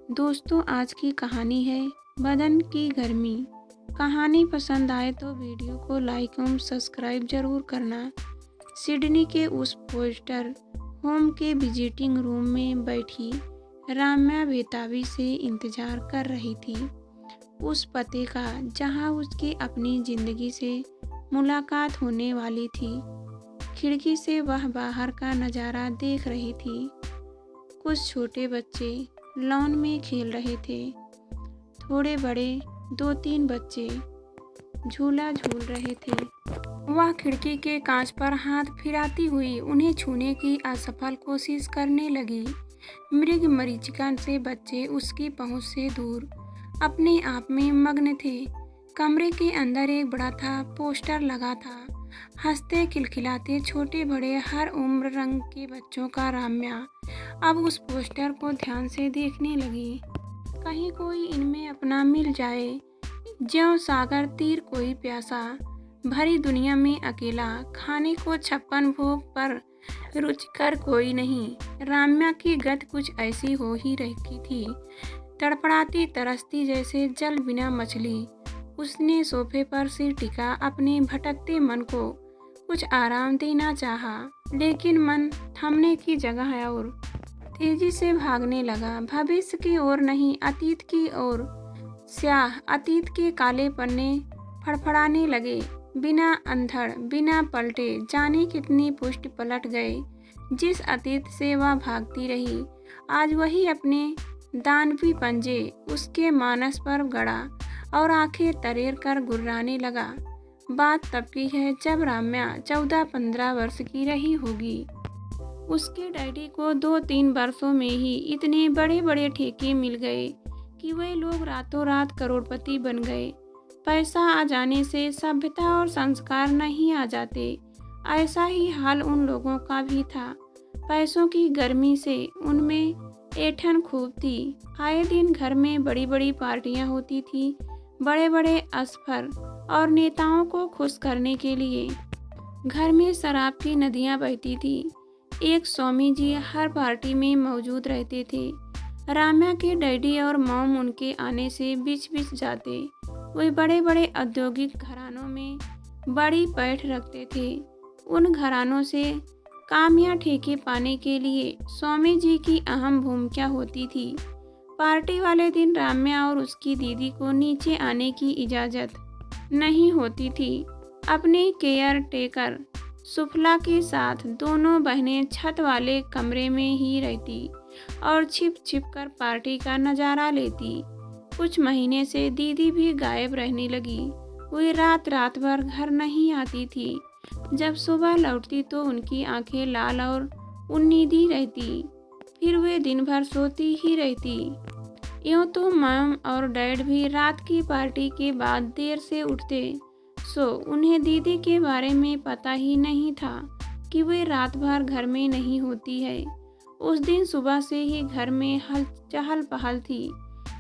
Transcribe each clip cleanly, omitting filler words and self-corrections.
दोस्तों, आज की कहानी है बदन की गर्मी। कहानी पसंद आए तो वीडियो को लाइक और सब्सक्राइब जरूर करना। सिडनी के उस पोस्टर होम के विजिटिंग रूम में बैठी राम्या बेताबी से इंतजार कर रही थी उस पते का जहां उसकी अपनी जिंदगी से मुलाकात होने वाली थी। खिड़की से वह बाहर का नज़ारा देख रही थी। कुछ छोटे बच्चे लॉन में खेल रहे थे। थोड़े बड़े 2-3 बच्चे झूला झूल रहे थे। वह खिड़की के कांच पर हाथ फिराती हुई उन्हें छूने की असफल कोशिश करने लगी। मृग मरीचिका से बच्चे उसकी पहुंच से दूर अपने आप में मग्न थे। कमरे के अंदर एक बड़ा था पोस्टर लगा था। हंसते खिलखिलाते छोटे बड़े हर उम्र रंग के बच्चों का राम्या अब उस पोस्टर को ध्यान से देखने लगी। कहीं कोई इनमें अपना मिल जाए। ज्यों सागर तीर कोई प्यासा, भरी दुनिया में अकेला, खाने को 56 भोग पर रुचिकर कोई नहीं। राम्या की गत कुछ ऐसी हो ही रही थी, तड़पड़ाती तरसती जैसे जल बिना मछली। उसने सोफे पर सिर टिका अपने भटकते मन को कुछ आराम देना चाहा, लेकिन मन थमने की जगह और तेजी से भागने लगा। भविष्य की ओर नहीं, अतीत की ओर। स्याह अतीत के काले पन्ने फड़फड़ाने लगे। बिना अंधड़ बिना पलटे जाने कितनी पुष्ट पलट गए। जिस अतीत से वह भागती रही, आज वही अपने दानवी पंजे उसके मानस पर गड़ा और आंखें तरेर कर गुर्राने लगा। बात तब की है जब राम्या 14-15 वर्ष की रही होगी। उसके डैडी को 2-3 वर्षों में ही इतने बड़े बड़े ठेके मिल गए कि वे लोग रातों रात करोड़पति बन गए। पैसा आ जाने से सभ्यता और संस्कार नहीं आ जाते। ऐसा ही हाल उन लोगों का भी था। पैसों की गर्मी से उनमें ऐंठन खूब थी। आए दिन घर में बड़ी बड़ी पार्टियां होती थी, बड़े बड़े असफर और नेताओं को खुश करने के लिए। घर में शराब की नदियां बहती थी। एक स्वामी जी हर पार्टी में मौजूद रहते थे। राम्या के डैडी और मॉम उनके आने से बिच बिच जाते। वे बड़े बड़े औद्योगिक घरानों में बड़ी पैठ रखते थे। उन घरानों से काम या ठेके पाने के लिए स्वामी जी की अहम भूमिका होती थी। पार्टी वाले दिन राम्या और उसकी दीदी को नीचे आने की इजाज़त नहीं होती थी। अपने केयर टेकर सुफला के साथ दोनों बहनें छत वाले कमरे में ही रहती और छिप छिप कर पार्टी का नज़ारा लेती। कुछ महीने से दीदी भी गायब रहने लगी। वे रात रात भर घर नहीं आती थी। जब सुबह लौटती तो उनकी आंखें लाल और उन्नीदी रहती। फिर वे दिन भर सोती ही रहती। यूँ तो मॉम और डैड भी रात की पार्टी के बाद देर से उठते, सो उन्हें दीदी के बारे में पता ही नहीं था कि वे रात भर घर में नहीं होती है। उस दिन सुबह से ही घर में चहल पहल थी।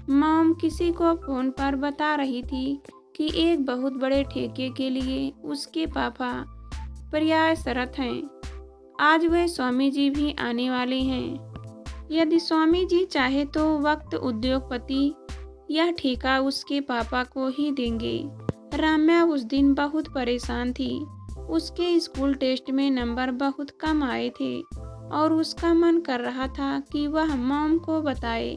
मॉम किसी को फ़ोन पर बता रही थी कि एक बहुत बड़े ठेके के लिए उसके पापा प्रयासरत हैं। आज वे स्वामी जी भी आने वाले हैं। यदि स्वामी जी चाहे तो वक्त उद्योगपति यह ठेका उसके पापा को ही देंगे। राम्या उस दिन बहुत परेशान थी। उसके स्कूल टेस्ट में नंबर बहुत कम आए थे और उसका मन कर रहा था कि वह मॉम को बताए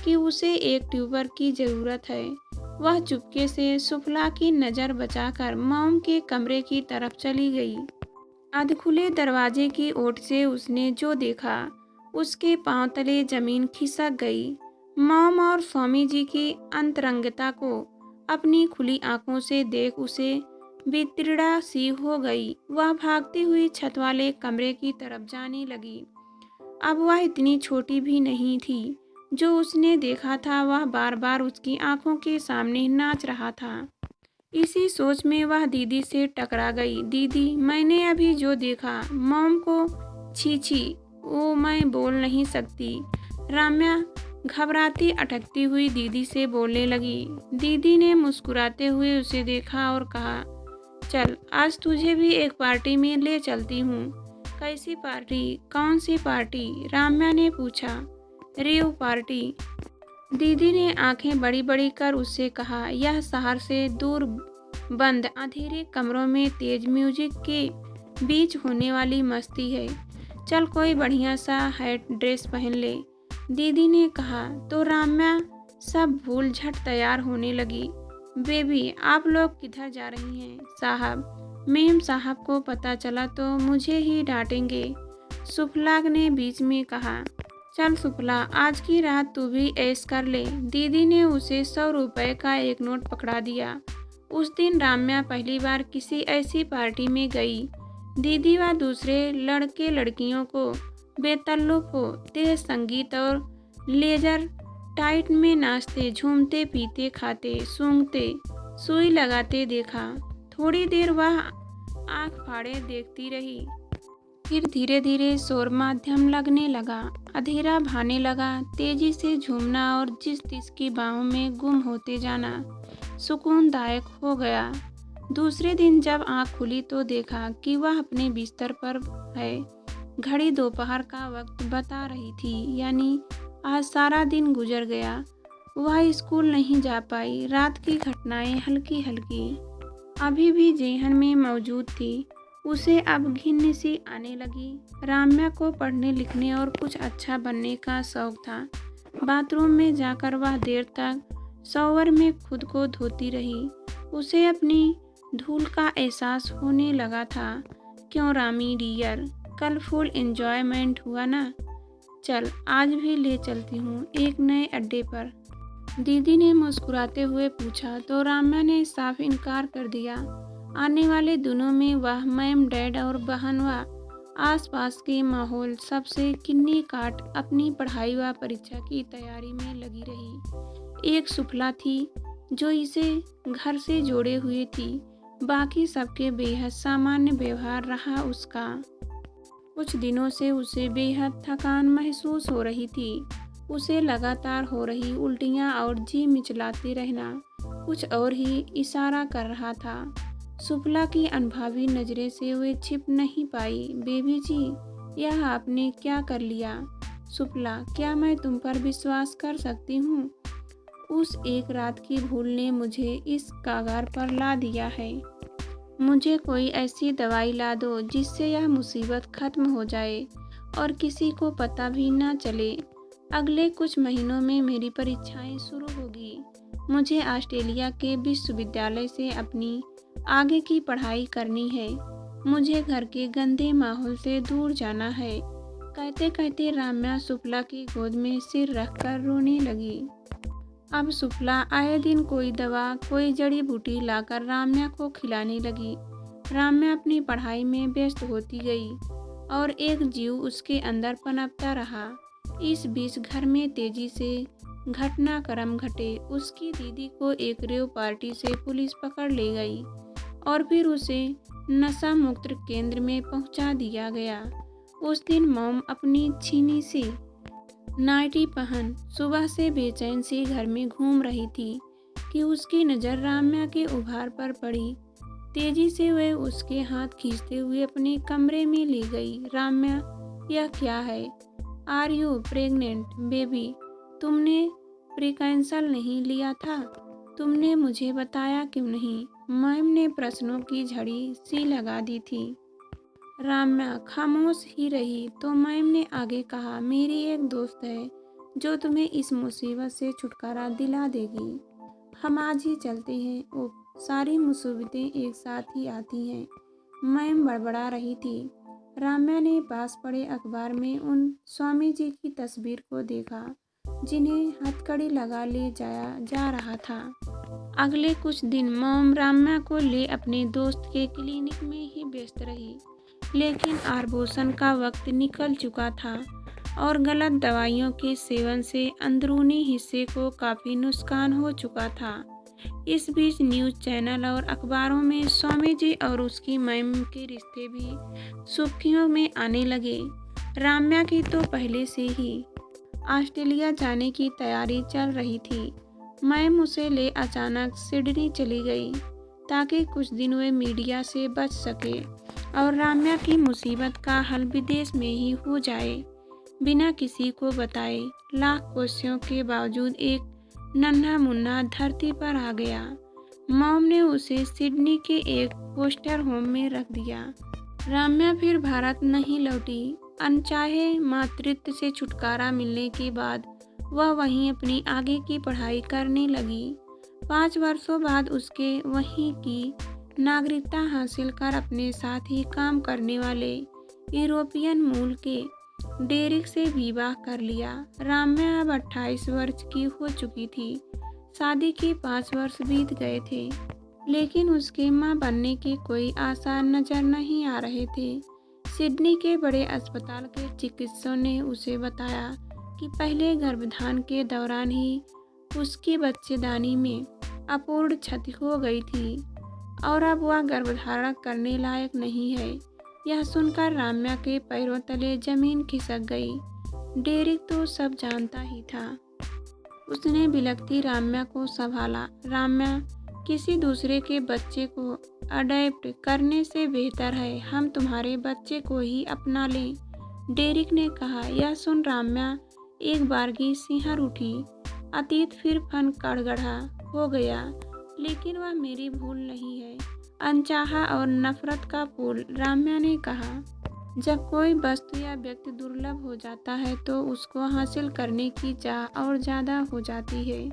कि उसे एक ट्यूबर की ज़रूरत है। वह चुपके से सुफला की नज़र बचाकर मॉम के कमरे की तरफ चली गई। अधखुले दरवाजे की ओट से उसने जो देखा, उसके पांव तले जमीन खिसक गई। मॉम और स्वामी जी की अंतरंगता को अपनी खुली आंखों से देख उसे वितृष्णा सी हो गई। वह भागती हुई छत वाले कमरे की तरफ जाने लगी। अब वह इतनी छोटी भी नहीं थी। जो उसने देखा था वह बार बार उसकी आंखों के सामने नाच रहा था। इसी सोच में वह दीदी से टकरा गई। दीदी, मैंने अभी जो देखा। मॉम को छी छी, वो मैं बोल नहीं सकती। राम्या घबराती अटकती हुई दीदी से बोलने लगी। दीदी ने मुस्कुराते हुए उसे देखा और कहा, चल आज तुझे भी एक पार्टी में ले चलती हूँ। कैसी पार्टी? कौन सी पार्टी? राम्या ने पूछा। Rave party. दीदी ने आंखें बड़ी बड़ी कर उससे कहा, यह शहर से दूर बंद अंधेरे कमरों में तेज म्यूजिक के बीच होने वाली मस्ती है। चल कोई बढ़िया सा हैट ड्रेस पहन ले। दीदी ने कहा तो राम्या सब भूल झट तैयार होने लगी। बेबी आप लोग किधर जा रही हैं? साहब, मेम साहब को पता चला तो मुझे ही डांटेंगे। सुफला ने बीच में कहा। चल सुफला, आज की रात तू भी ऐश कर ले। दीदी ने उसे 100 रुपए का एक नोट पकड़ा दिया। उस दिन राम्या पहली बार किसी ऐसी पार्टी में गई। दीदी व दूसरे लड़के लड़कियों को बेतल्लुफ हो तेज संगीत और लेजर टाइट में नाचते झूमते पीते खाते सूंघते सुई लगाते देखा। थोड़ी देर वह आंख फाड़े देखती रही। फिर धीरे धीरे शोर माध्यम लगने लगा, अंधेरा भाने लगा। तेजी से झूमना और जिस जिसकी बाहों में गुम होते जाना सुकूनदायक हो गया। दूसरे दिन जब आंख खुली तो देखा कि वह अपने बिस्तर पर है। घड़ी दोपहर का वक्त बता रही थी, यानी आज सारा दिन गुजर गया। वह स्कूल नहीं जा पाई। रात की घटनाएं हल्की हल्की अभी भी जेहन में मौजूद थी। उसे अब घिन सी आने लगी। राम्या को पढ़ने लिखने और कुछ अच्छा बनने का शौक था। बाथरूम में जाकर वह देर तक शॉवर में खुद को धोती रही। उसे अपनी धूल का एहसास होने लगा था। क्यों रामी डियर, कल फुल एंजॉयमेंट हुआ ना? चल आज भी ले चलती हूँ एक नए अड्डे पर। दीदी ने मुस्कुराते हुए पूछा तो राम्या ने साफ इनकार कर दिया। आने वाले दिनों में वह मैम, डैड और बहन व आसपास के माहौल सबसे किन्नी काट अपनी पढ़ाई व परीक्षा की तैयारी में लगी रही। एक सुफला थी जो इसे घर से जोड़े हुए थी। बाकी सबके बेहद सामान्य व्यवहार रहा उसका। कुछ दिनों से उसे बेहद थकान महसूस हो रही थी। उसे लगातार हो रही उल्टियाँ और जी मिचलाते रहना कुछ और ही इशारा कर रहा था। सुफला की अनभावी नज़रें से वे छिप नहीं पाई। बेबी जी, यह आपने क्या कर लिया? सुफला, क्या मैं तुम पर विश्वास कर सकती हूँ? उस एक रात की भूल ने मुझे इस कागार पर ला दिया है। मुझे कोई ऐसी दवाई ला दो जिससे यह मुसीबत खत्म हो जाए और किसी को पता भी ना चले। अगले कुछ महीनों में मेरी परीक्षाएं शुरू होगी। मुझे ऑस्ट्रेलिया के विश्वविद्यालय से अपनी आगे की पढ़ाई करनी है। मुझे घर के गंदे माहौल से दूर जाना है। कहते कहते राम्या सुफला की गोद में सिर रखकर रोने लगी। अब सुफला आए दिन कोई दवा कोई जड़ी बूटी लाकर राम्या को खिलाने लगी। राम्या अपनी पढ़ाई में व्यस्त होती गई और एक जीव उसके अंदर पनपता रहा। इस बीच घर में तेजी से घटनाक्रम घटे। उसकी दीदी को एक रेव पार्टी से पुलिस पकड़ ले गई और फिर उसे नशा मुक्त केंद्र में पहुंचा दिया गया। उस दिन मॉम अपनी छीनी सी नाइटी पहन सुबह से बेचैन सी घर में घूम रही थी कि उसकी नज़र राम्या के उभार पर पड़ी। तेजी से वह उसके हाथ खींचते हुए अपने कमरे में ले गई। राम्या, यह क्या है? Are you pregnant baby? तुमने प्रिकॉशन नहीं लिया था? तुमने मुझे बताया क्यों नहीं? मैम ने प्रश्नों की झड़ी सी लगा दी थी। राम्या खामोश ही रही तो मैम ने आगे कहा, मेरी एक दोस्त है जो तुम्हें इस मुसीबत से छुटकारा दिला देगी। हम आज ही चलते हैं। ओह, सारी मुसीबतें एक साथ ही आती हैं। मैम बड़बड़ा रही थी। राम्या ने पास पड़े अखबार में उन स्वामी जी की तस्वीर को देखा जिन्हें हथकड़ी लगा ले जाया जा रहा था। अगले कुछ दिन मॉम राम्या को ले अपने दोस्त के क्लिनिक में ही व्यस्त रही। लेकिन आभूषण का वक्त निकल चुका था और गलत दवाइयों के सेवन से अंदरूनी हिस्से को काफ़ी नुकसान हो चुका था। इस बीच न्यूज़ चैनल और अखबारों में स्वामी जी और उसकी मैम के रिश्ते भी सुर्खियों में आने लगे। राम्या की तो पहले से ही ऑस्ट्रेलिया जाने की तैयारी चल रही थी। मैम उसे ले अचानक सिडनी चली गई ताकि कुछ दिन वे मीडिया से बच सके और राम्या की मुसीबत का हल विदेश में ही हो जाए बिना किसी को बताए। लाख कोशिशों के बावजूद एक नन्हा मुन्ना धरती पर आ गया। मॉम ने उसे सिडनी के एक फोस्टर होम में रख दिया। राम्या फिर भारत नहीं लौटी। अनचाहे मातृत्व से छुटकारा मिलने के बाद वह वहीं अपनी आगे की पढ़ाई करने लगी। 5 वर्षों बाद उसके वहीं की नागरिकता हासिल कर अपने साथ ही काम करने वाले यूरोपियन मूल के डेरिक से विवाह कर लिया। राम्या अब 28 वर्ष की हो चुकी थी। शादी के 5 वर्ष बीत गए थे, लेकिन उसके मां बनने के कोई आसार नजर नहीं आ रहे थे। सिडनी के बड़े अस्पताल के चिकित्सकों ने उसे बताया कि पहले गर्भाधान के दौरान ही उसकी बच्चेदानी में अपूर्ण क्षति हो गई थी और अब वह गर्भधारण करने लायक नहीं है। यह सुनकर राम्या के पैरों तले जमीन खिसक गई। डेरिक तो सब जानता ही था। उसने बिलखती राम्या को संभाला। राम्या, किसी दूसरे के बच्चे को अडॉप्ट करने से बेहतर है हम तुम्हारे बच्चे को ही अपना लें, डेरिक ने कहा। यह सुन राम्या एक बारगी सिहर उठी। अतीत फिर फन कड़गड़ा हो गया, लेकिन वह मेरी भूल नहीं है। अनचाहा और नफरत का पुल, राम्या ने कहा। जब कोई वस्तु या व्यक्ति दुर्लभ हो जाता है तो उसको हासिल करने की चाह और ज़्यादा हो जाती है।